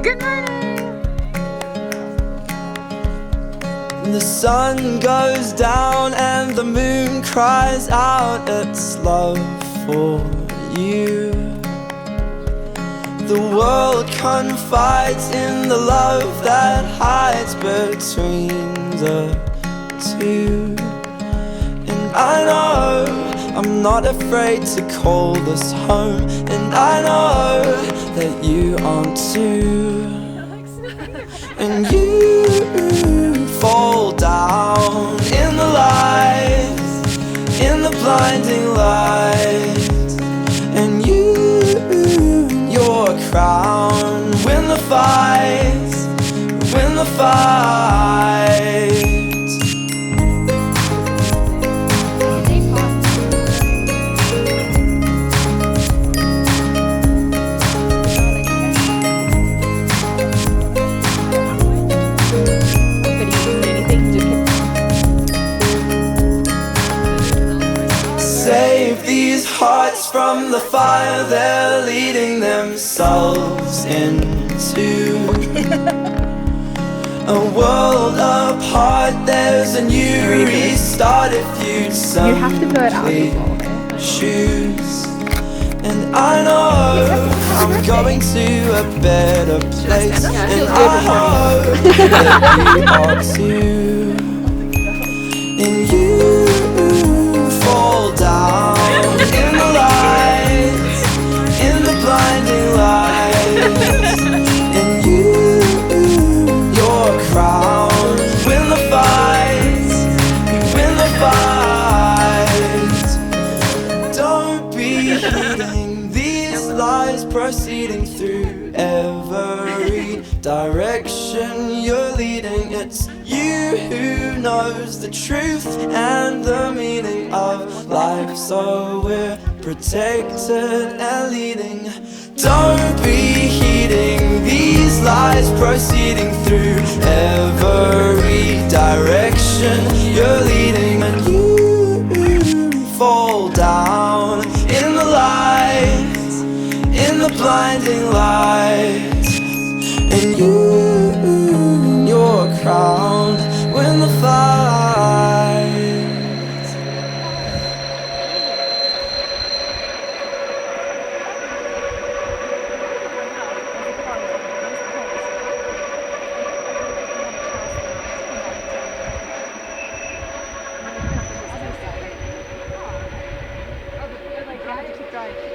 Good morning. The sun goes down and the moon cries out its love for you. The world confides in the love that hides between the two. And I know I'm not afraid to call this home, and I know that you aren't too. And you fall down in the light, in the blinding light. And your crown, win the fight, win the fight. Save these hearts from the fire they're leading themselves into. A world apart, there's a new restart if you'd simply choose. And I know I'm going to a better place, and I hope that you are too. And you fall down in the light, in the blinding light. And your crown, win the fight, win the fight. Don't be heeding these lies proceeding through every direction you're leading. It's you who knows the truth and the meaning of life, so we're protected and leading. Don't be heeding these lies proceeding through every direction you're leading. And you fall down in the light, in the blinding light. And your crown, win the fight.